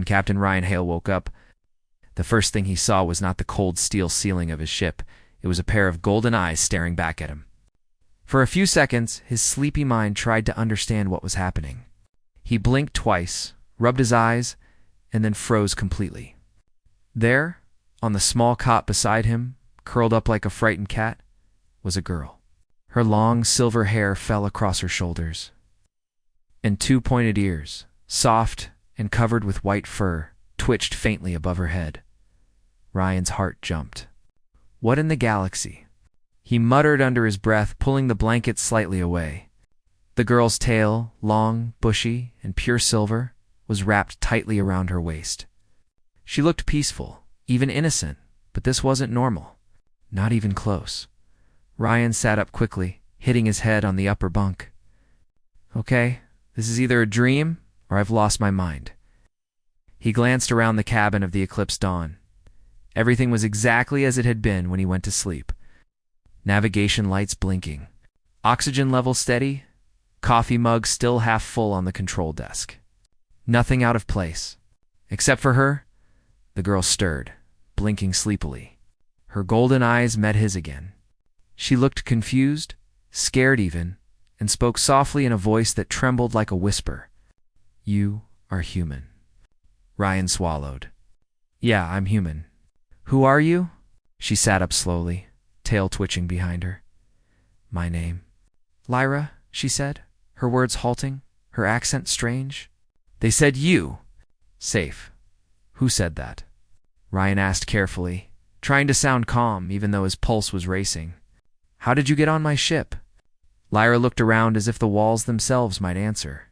When Captain Ryan Hale woke up, the first thing he saw was not the cold steel ceiling of his ship. It was a pair of golden eyes staring back at him. For a few seconds, his sleepy mind tried to understand what was happening. He blinked twice, rubbed his eyes, and then froze completely. There, on the small cot beside him, curled up like a frightened cat, was a girl. Her long silver hair fell across her shoulders, and two pointed ears, soft and covered with white fur, twitched faintly above her head. Ryan's heart jumped. What in the galaxy? He muttered under his breath, pulling the blanket slightly away. The girl's tail, long, bushy, and pure silver, was wrapped tightly around her waist. She looked peaceful, even innocent, but this wasn't normal. Not even close. Ryan sat up quickly, hitting his head on the upper bunk. Okay, this is either a dream or I've lost my mind. He glanced around the cabin of the Eclipse Dawn. Everything was exactly as it had been when he went to sleep. Navigation lights blinking. Oxygen level steady. Coffee mug still half full on the control desk. Nothing out of place. Except for her, the girl stirred, blinking sleepily. Her golden eyes met his again. She looked confused, scared even, and spoke softly in a voice that trembled like a whisper. You are human. Ryan swallowed. Yeah, I'm human. Who are you? She sat up slowly, tail twitching behind her. My name. Lyra, she said, her words halting, her accent strange. They said you. Safe. Who said that? Ryan asked carefully, trying to sound calm even though his pulse was racing. How did you get on my ship? Lyra looked around as if the walls themselves might answer.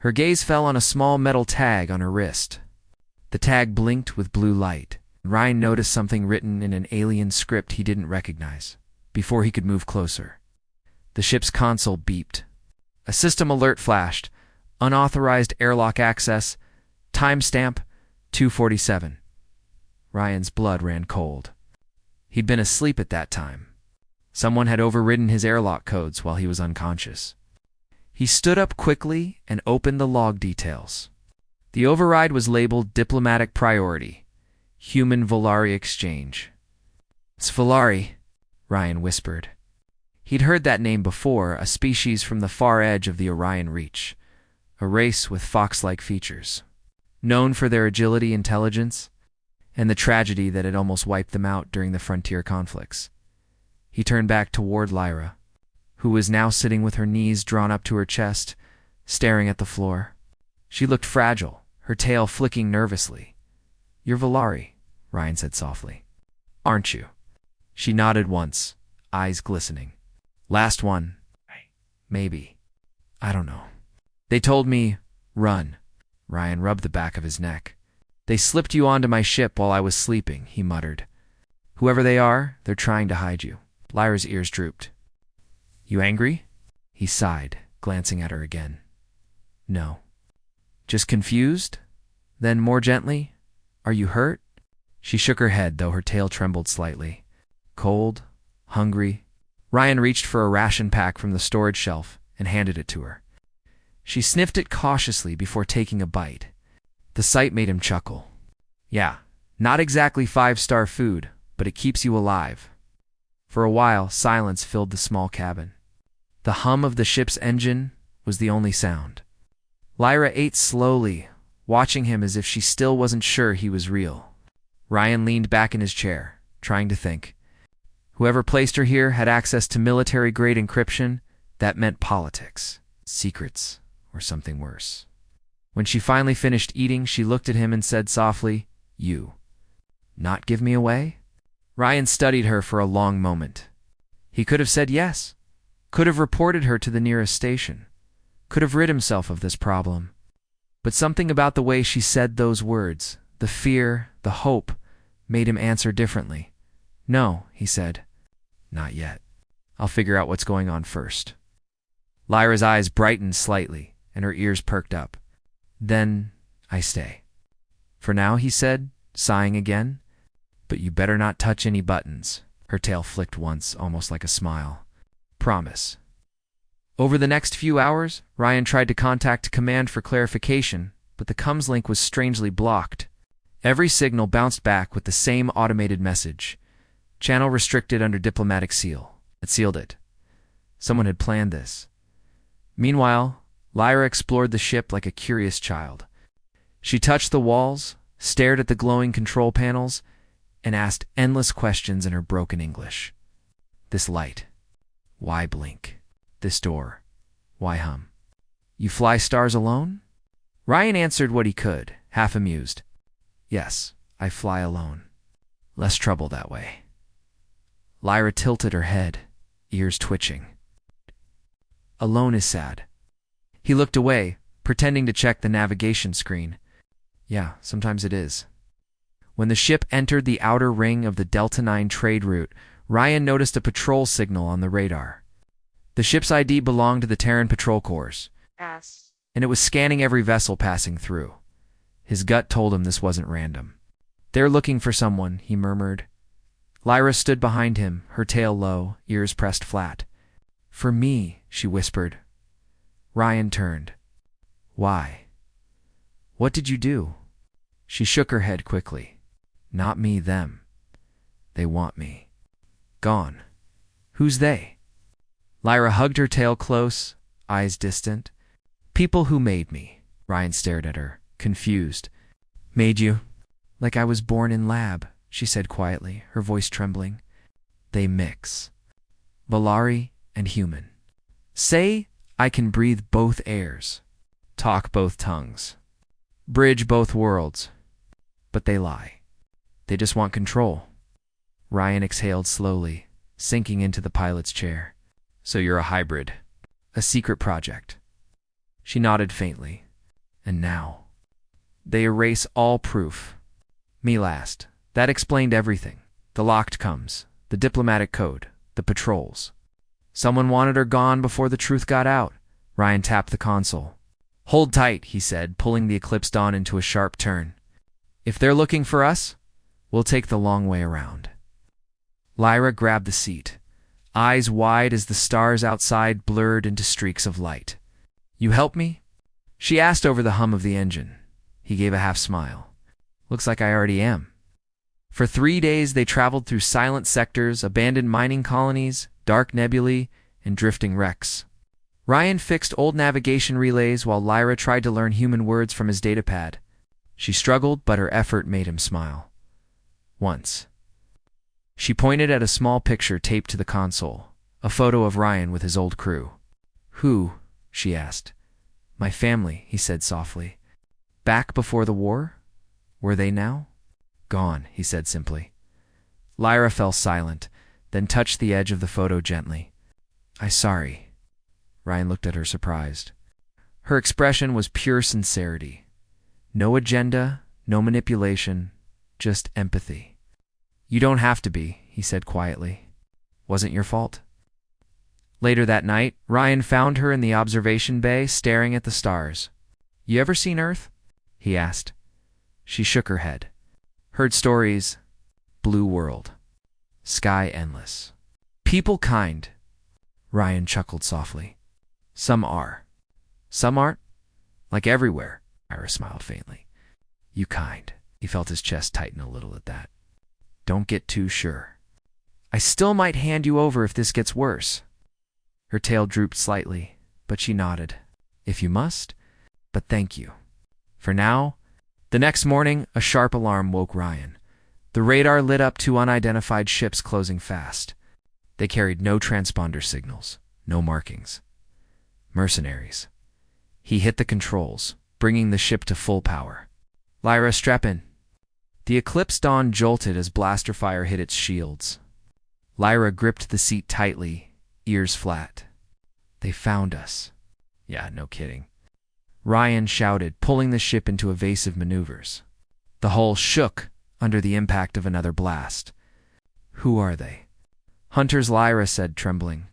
Her gaze fell on a small metal tag on her wrist. The tag blinked with blue light. Ryan noticed something written in an alien script he didn't recognize, before he could move closer. The ship's console beeped. A system alert flashed. Unauthorized airlock access. Timestamp 2:47. Ryan's blood ran cold. He'd been asleep at that time. Someone had overridden his airlock codes while he was unconscious. He stood up quickly and opened the log details. The override was labeled Diplomatic Priority. Human Volari Exchange. It's Volari, Ryan whispered. He'd heard that name before, a species from the far edge of the Orion Reach, a race with fox-like features, known for their agility, intelligence, and the tragedy that had almost wiped them out during the frontier conflicts. He turned back toward Lyra, who was now sitting with her knees drawn up to her chest, staring at the floor. She looked fragile, her tail flicking nervously. You're Volari, Ryan said softly. Aren't you? She nodded once, eyes glistening. Last one. Maybe. I don't know. They told me, run. Ryan rubbed the back of his neck. They slipped you onto my ship while I was sleeping, he muttered. Whoever they are, they're trying to hide you. Lyra's ears drooped. You angry? He sighed, glancing at her again. No. Just confused? Then more gently, are you hurt? She shook her head, though her tail trembled slightly. Cold, hungry. Ryan reached for a ration pack from the storage shelf and handed it to her. She sniffed it cautiously before taking a bite. The sight made him chuckle. Yeah, not exactly 5-star food, but it keeps you alive. For a while, silence filled the small cabin. The hum of the ship's engine was the only sound. Lyra ate slowly, watching him as if she still wasn't sure he was real. Ryan leaned back in his chair, trying to think. Whoever placed her here had access to military-grade encryption. That meant politics, secrets, or something worse. When she finally finished eating, she looked at him and said softly, You. Not give me away? Ryan studied her for a long moment. He could have said yes, could have reported her to the nearest station, could have rid himself of this problem. But something about the way she said those words, the fear, the hope, made him answer differently. No, he said. Not yet. I'll figure out what's going on first. Lyra's eyes brightened slightly, and her ears perked up. Then I stay. For now, he said, sighing again. But you better not touch any buttons. Her tail flicked once, almost like a smile. Promise. Over the next few hours, Ryan tried to contact command for clarification, but but the comms link was strangely blocked. Every signal bounced back with the same automated message. Channel restricted under diplomatic seal. It sealed it. Someone had planned this. Meanwhile, Lyra explored the ship like a curious child. She touched the walls, stared at the glowing control panels, and asked endless questions in her broken English. This light. Why blink? This door. Why hum? You fly stars alone? Ryan answered what he could, half amused. Yes, I fly alone. Less trouble that way. Lyra tilted her head, ears twitching. Alone is sad. He looked away, pretending to check the navigation screen. Yeah, sometimes it is. When the ship entered the outer ring of the Delta 9 trade route, Ryan noticed a patrol signal on the radar. The ship's ID belonged to the Terran Patrol Corps, and it was scanning every vessel passing through. His gut told him this wasn't random. They're looking for someone, he murmured. Lyra stood behind him, her tail low, ears pressed flat. For me, she whispered. Ryan turned. Why? What did you do? She shook her head quickly. Not me, them. They want me. Gone. Who's they? Lyra hugged her tail close, eyes distant. People who made me. Ryan stared at her, confused. Made you? Like I was born in lab, she said quietly, her voice trembling. They mix. Valari and human. Say I can breathe both airs, talk both tongues, bridge both worlds. But they lie. They just want control. Ryan exhaled slowly, sinking into the pilot's chair. So you're a hybrid. A secret project. She nodded faintly. And now? They erase all proof. Me last. That explained everything. The locked comes, the diplomatic code, the patrols. Someone wanted her gone before the truth got out. Ryan tapped the console. Hold tight, he said, pulling the Eclipse Dawn into a sharp turn. If they're looking for us, we'll take the long way around. Lyra grabbed the seat, eyes wide as the stars outside blurred into streaks of light. You help me? She asked over the hum of the engine. He gave a half smile. Looks like I already am. For 3 days they traveled through silent sectors, abandoned mining colonies, dark nebulae, and drifting wrecks. Ryan fixed old navigation relays while Lyra tried to learn human words from his datapad. She struggled, but her effort made him smile. Once. She pointed at a small picture taped to the console, a photo of Ryan with his old crew. Who? She asked. My family, he said softly. Back before the war? Were they now? Gone, he said simply. Lyra fell silent, then touched the edge of the photo gently. I'm sorry. Ryan looked at her surprised. Her expression was pure sincerity. No agenda, no manipulation, just empathy. You don't have to be, he said quietly. Wasn't your fault. Later that night, Ryan found her in the observation bay staring at the stars. You ever seen Earth? He asked. She shook her head. Heard stories. Blue world. Sky endless. People kind. Ryan chuckled softly. Some are. Some aren't. Like everywhere. Ira smiled faintly. You kind. He felt his chest tighten a little at that. Don't get too sure. I still might hand you over if this gets worse. Her tail drooped slightly, but she nodded. If you must, but thank you. For now. The next morning, a sharp alarm woke Ryan. The radar lit up 2 unidentified ships closing fast. They carried no transponder signals, no markings. Mercenaries. He hit the controls, bringing the ship to full power. Lyra, strap in. The Eclipse Dawn jolted as blaster fire hit its shields. Lyra gripped the seat tightly, ears flat. They found us. Yeah, no kidding. Ryan shouted, pulling the ship into evasive maneuvers. The hull shook under the impact of another blast. Who are they? Hunters, Lyra said, trembling.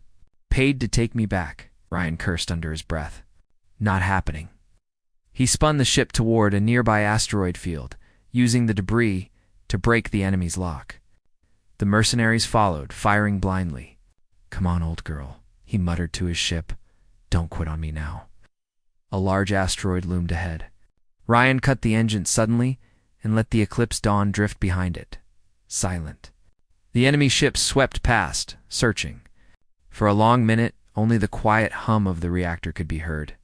Paid to take me back, Ryan cursed under his breath. Not happening. He spun the ship toward a nearby asteroid field, using the debris to break the enemy's lock. The mercenaries followed, firing blindly. Come on, old girl, he muttered to his ship. Don't quit on me now. A large asteroid loomed ahead. Ryan cut the engine suddenly and let the eclipsed dawn drift behind it, silent. The enemy ships swept past, searching. For a long minute, only the quiet hum of the reactor could be heard.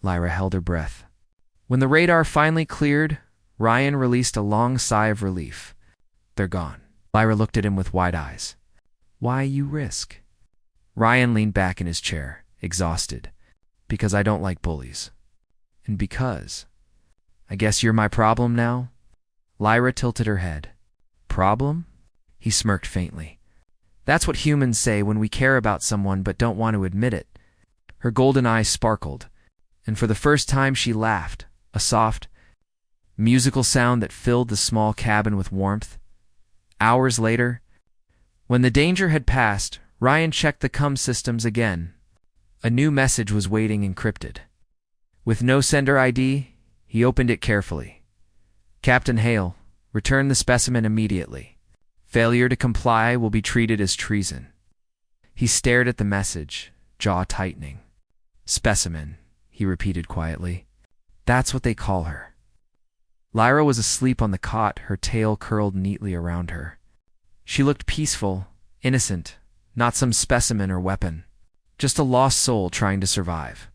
Lyra held her breath. When the radar finally cleared, Ryan released a long sigh of relief. They're gone. Lyra looked at him with wide eyes. Why you risk? Ryan leaned back in his chair, exhausted. Because I don't like bullies. And because... I guess you're my problem now? Lyra tilted her head. Problem? He smirked faintly. That's what humans say when we care about someone but don't want to admit it. Her golden eyes sparkled, and for the first time she laughed, a soft, musical sound that filled the small cabin with warmth. Hours later, when the danger had passed, Ryan checked the comm systems again. A new message was waiting encrypted. With no sender ID, he opened it carefully. Captain Hale, return the specimen immediately. Failure to comply will be treated as treason. He stared at the message, jaw tightening. Specimen, he repeated quietly. That's what they call her. Lyra was asleep on the cot, her tail curled neatly around her. She looked peaceful, innocent, not some specimen or weapon. Just a lost soul trying to survive.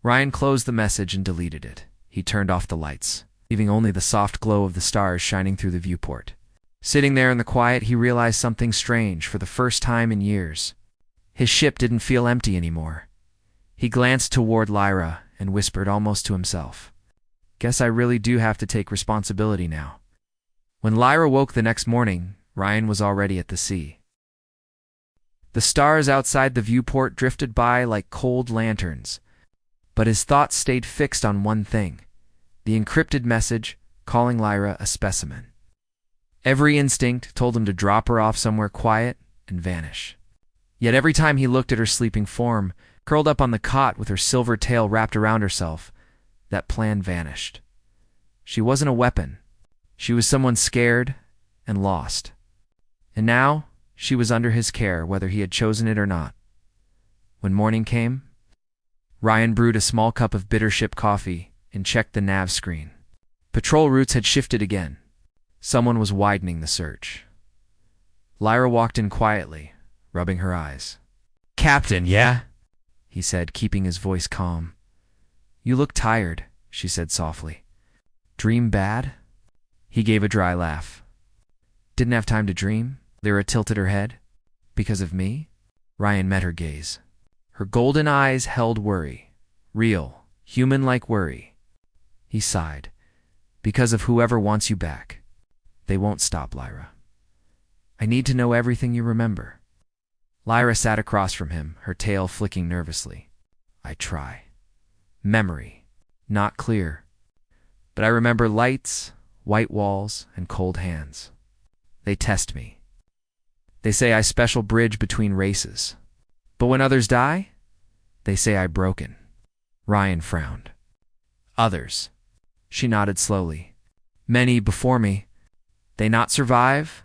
Ryan closed the message and deleted it. He turned off the lights, leaving only the soft glow of the stars shining through the viewport. Sitting there in the quiet, he realized something strange for the first time in years. His ship didn't feel empty anymore. He glanced toward Lyra and whispered almost to himself, Guess I really do have to take responsibility now. When Lyra woke the next morning, Ryan was already at the sea. The stars outside the viewport drifted by like cold lanterns, but his thoughts stayed fixed on one thing, the encrypted message calling Lyra a specimen. Every instinct told him to drop her off somewhere quiet and vanish. Yet every time he looked at her sleeping form, curled up on the cot with her silver tail wrapped around herself, that plan vanished. She wasn't a weapon. She was someone scared and lost. And now, she was under his care, whether he had chosen it or not. When morning came, Ryan brewed a small cup of bittership coffee and checked the nav screen. Patrol routes had shifted again. Someone was widening the search. Lyra walked in quietly, rubbing her eyes. Captain, yeah? He said, keeping his voice calm. You look tired, she said softly. Dream bad? He gave a dry laugh. Didn't have time to dream? Lyra tilted her head. Because of me? Ryan met her gaze. Her golden eyes held worry. Real, human-like worry. He sighed. Because of whoever wants you back. They won't stop, Lyra. I need to know everything you remember. Lyra sat across from him, her tail flicking nervously. I try. Memory. Not clear. But I remember lights, white walls, and cold hands. They test me. They say I special bridge between races. But when others die, they say I broken. Ryan frowned. Others. She nodded slowly. Many before me. They not survive?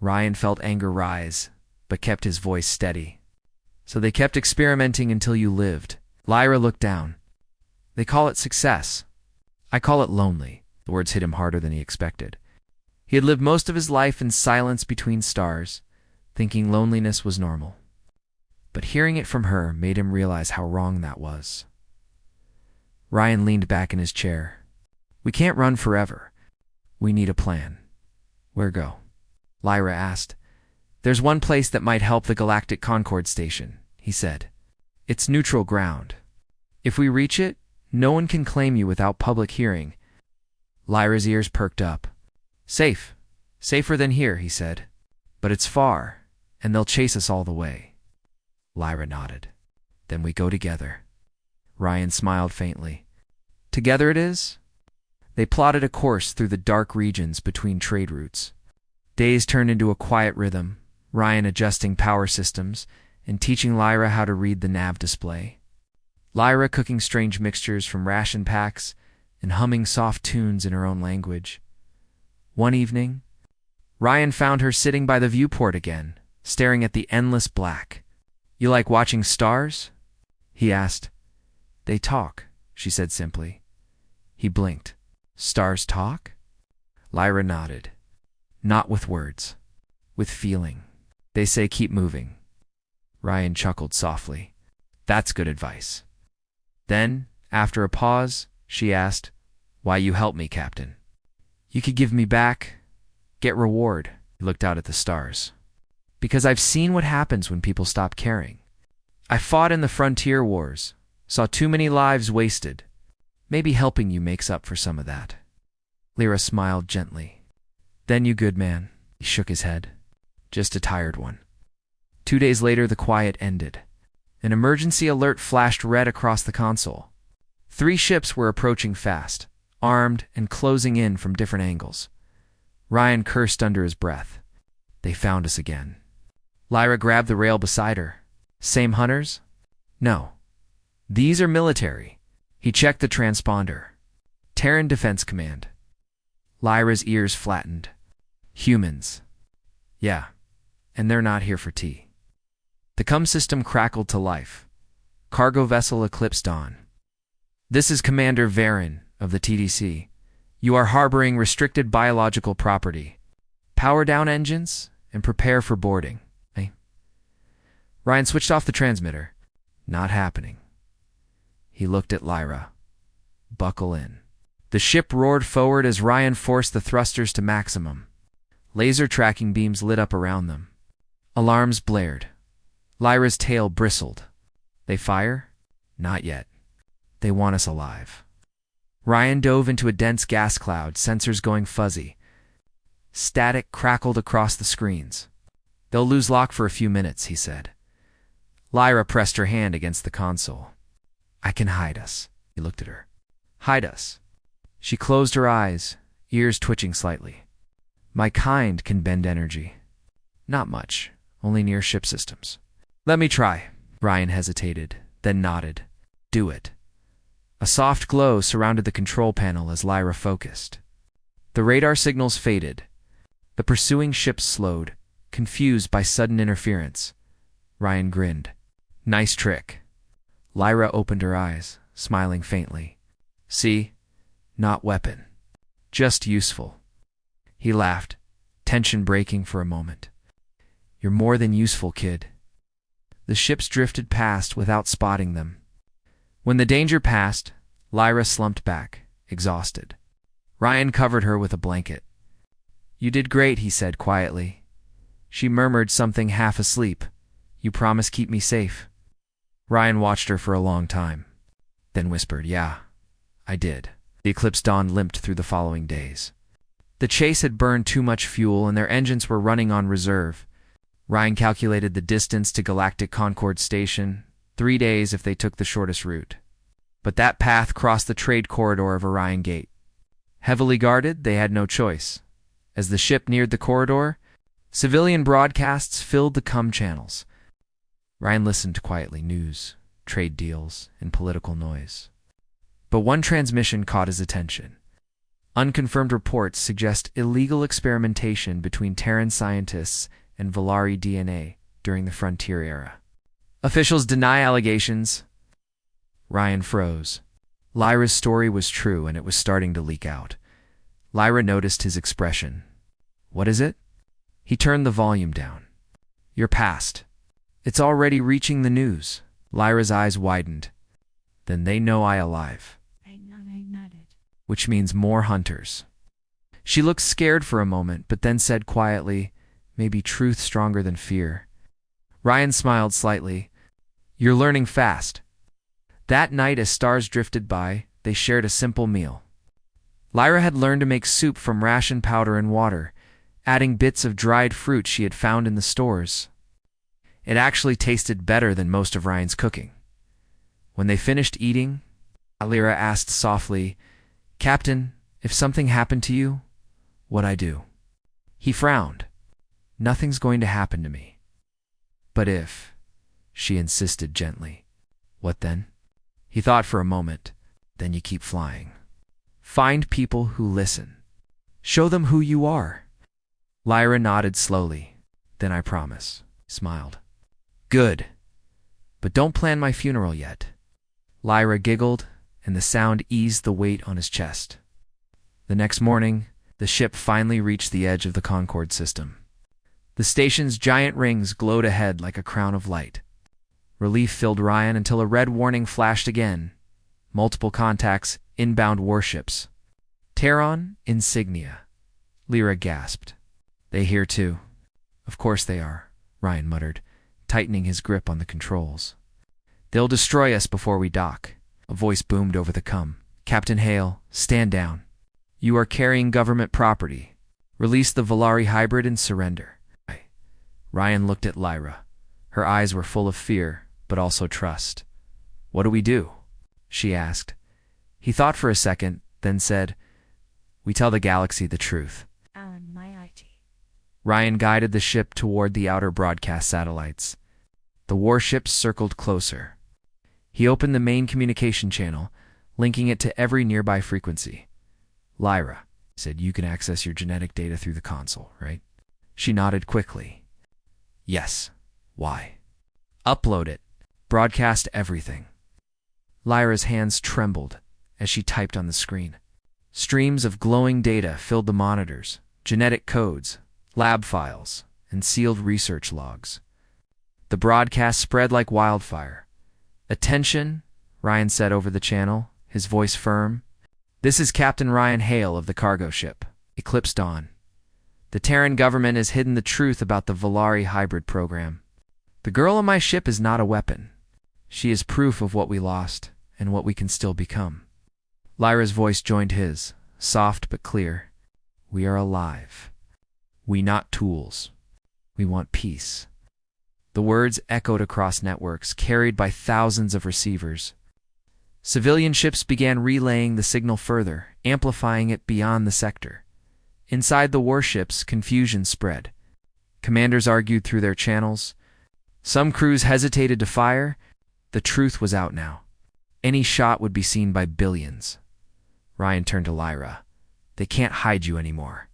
Ryan felt anger rise, but kept his voice steady. So they kept experimenting until you lived. Lyra looked down. They call it success. I call it lonely. The words hit him harder than he expected. He had lived most of his life in silence between stars, thinking loneliness was normal. But hearing it from her made him realize how wrong that was. Ryan leaned back in his chair. We can't run forever. We need a plan. Where go? Lyra asked. There's one place that might help the Galactic Concord Station, he said. It's neutral ground. If we reach it, no one can claim you without public hearing. Lyra's ears perked up. Safe. Safer than here, he said. But it's far, and they'll chase us all the way. Lyra nodded. Then we go together. Ryan smiled faintly. Together it is? They plotted a course through the dark regions between trade routes. Days turned into a quiet rhythm, Ryan adjusting power systems and teaching Lyra how to read the nav display. Lyra cooking strange mixtures from ration packs and humming soft tunes in her own language. One evening, Ryan found her sitting by the viewport again, staring at the endless black. You like watching stars? He asked. They talk, she said simply. He blinked. Stars talk? Lyra nodded. Not with words. With feeling. They say keep moving. Ryan chuckled softly. That's good advice. Then, after a pause, she asked, Why you help me, Captain? You could give me back, get reward. He looked out at the stars. Because I've seen what happens when people stop caring. I fought in the frontier wars, saw too many lives wasted. Maybe helping you makes up for some of that. Lyra smiled gently. Then you good man. He shook his head. Just a tired one. 2 days later, the quiet ended. An emergency alert flashed red across the console. 3 ships were approaching fast, armed and closing in from different angles. Ryan cursed under his breath. They found us again. Lyra grabbed the rail beside her. Same hunters? No. These are military. He checked the transponder. Terran Defense Command. Lyra's ears flattened. Humans. Yeah, and they're not here for tea. The comm system crackled to life. Cargo vessel Eclipse Dawn. This is Commander Varen of the TDC. You are harboring restricted biological property. Power down engines and prepare for boarding. Eh? Ryan switched off the transmitter. Not happening. He looked at Lyra. Buckle in. The ship roared forward as Ryan forced the thrusters to maximum. Laser tracking beams lit up around them. Alarms blared. Lyra's tail bristled. They fire? Not yet. They want us alive. Ryan dove into a dense gas cloud, sensors going fuzzy. Static crackled across the screens. They'll lose lock for a few minutes, he said. Lyra pressed her hand against the console. I can hide us. He looked at her. Hide us. She closed her eyes, ears twitching slightly. My kind can bend energy. Not much, only near ship systems. Let me try. Ryan hesitated, then nodded. Do it. A soft glow surrounded the control panel as Lyra focused. The radar signals faded. The pursuing ships slowed, confused by sudden interference. Ryan grinned. Nice trick. Lyra opened her eyes, smiling faintly. See? Not weapon. Just useful. He laughed, tension breaking for a moment. You're more than useful, kid. The ships drifted past without spotting them. When the danger passed, Lyra slumped back, exhausted. Ryan covered her with a blanket. You did great, he said quietly. She murmured something half asleep. You promise keep me safe. Ryan watched her for a long time, then whispered, Yeah, I did. The Eclipse Dawn limped through the following days. The chase had burned too much fuel and their engines were running on reserve. Ryan calculated the distance to Galactic Concord Station, 3 days if they took the shortest route. But that path crossed the trade corridor of Orion Gate. Heavily guarded, they had no choice. As the ship neared the corridor, civilian broadcasts filled the comm channels. Ryan listened to quietly news, trade deals, and political noise. But one transmission caught his attention. Unconfirmed reports suggest illegal experimentation between Terran scientists and Valari DNA during the Frontier era. Officials deny allegations. Ryan froze. Lyra's story was true and it was starting to leak out. Lyra noticed his expression. What is it? He turned the volume down. Your past. It's already reaching the news. Lyra's eyes widened. Then they know I alive. I nodded. Which means more hunters. She looked scared for a moment, but then said quietly, maybe truth stronger than fear. Ryan smiled slightly. You're learning fast. That night as stars drifted by, they shared a simple meal. Lyra had learned to make soup from ration powder and water, adding bits of dried fruit she had found in the stores. It actually tasted better than most of Ryan's cooking. When they finished eating, Lyra asked softly, Captain, if something happened to you, what'd I do? He frowned. Nothing's going to happen to me. But if, she insisted gently. What then? He thought for a moment. Then you keep flying. Find people who listen. Show them who you are. Lyra nodded slowly. Then I promise. Smiled. Good. But don't plan my funeral yet. Lyra giggled and the sound eased the weight on his chest. The next morning, the ship finally reached the edge of the Concorde system. The station's giant rings glowed ahead like a crown of light. Relief filled Ryan until a red warning flashed again. Multiple contacts, inbound warships. Terran, Insignia. Lyra gasped. They here too. Of course they are, Ryan muttered, tightening his grip on the controls. They'll destroy us before we dock. A voice boomed over the comm. Captain Hale, stand down. You are carrying government property. Release the Volari hybrid and surrender. Ryan looked at Lyra. Her eyes were full of fear, but also trust. What do we do? She asked. He thought for a second, then said, We tell the galaxy the truth. Ryan guided the ship toward the outer broadcast satellites. The warships circled closer. He opened the main communication channel, linking it to every nearby frequency. Lyra said, You can access your genetic data through the console, right? She nodded quickly. Yes. Why? Upload it. Broadcast everything. Lyra's hands trembled as she typed on the screen. Streams of glowing data filled the monitors, genetic codes, lab files, and sealed research logs. The broadcast spread like wildfire. Attention, Ryan said over the channel, his voice firm. This is Captain Ryan Hale of the cargo ship, Eclipse Dawn. The Terran government has hidden the truth about the Volari hybrid program. The girl on my ship is not a weapon. She is proof of what we lost and what we can still become. Lyra's voice joined his, soft but clear. We are alive. We not tools. We want peace. The words echoed across networks, carried by thousands of receivers. Civilian ships began relaying the signal further, amplifying it beyond the sector. Inside the warships, confusion spread. Commanders argued through their channels. Some crews hesitated to fire. The truth was out now. Any shot would be seen by billions. Ryan turned to Lyra. They can't hide you anymore.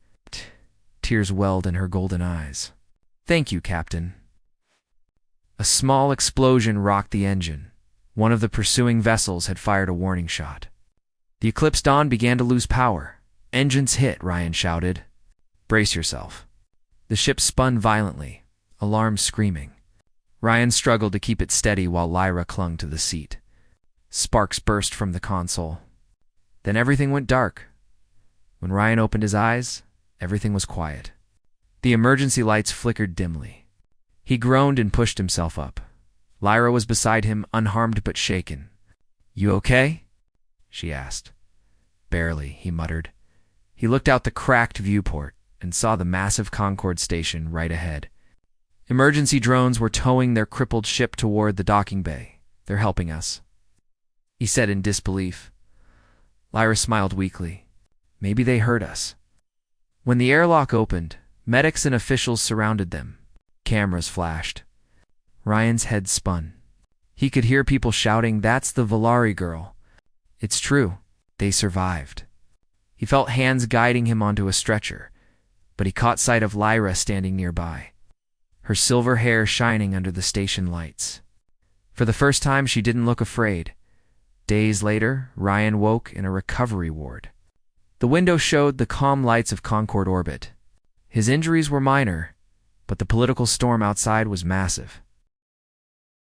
Tears welled in her golden eyes. Thank you, Captain. A small explosion rocked the engine. One of the pursuing vessels had fired a warning shot. The Eclipse Dawn began to lose power. Engines hit, Ryan shouted. Brace yourself. The ship spun violently, alarms screaming. Ryan struggled to keep it steady while Lyra clung to the seat. Sparks burst from the console. Then everything went dark. When Ryan opened his eyes, everything was quiet. The emergency lights flickered dimly. He groaned and pushed himself up. Lyra was beside him, unharmed but shaken. You okay? She asked. Barely, he muttered. He looked out the cracked viewport and saw the massive Concorde station right ahead. Emergency drones were towing their crippled ship toward the docking bay. They're helping us, he said in disbelief. Lyra smiled weakly. Maybe they heard us. When the airlock opened, medics and officials surrounded them. Cameras flashed. Ryan's head spun. He could hear people shouting, That's the Volari girl. It's true. They survived. He felt hands guiding him onto a stretcher, but he caught sight of Lyra standing nearby, her silver hair shining under the station lights. For the first time, she didn't look afraid. Days later, Ryan woke in a recovery ward. The window showed the calm lights of Concorde orbit. His injuries were minor, but the political storm outside was massive.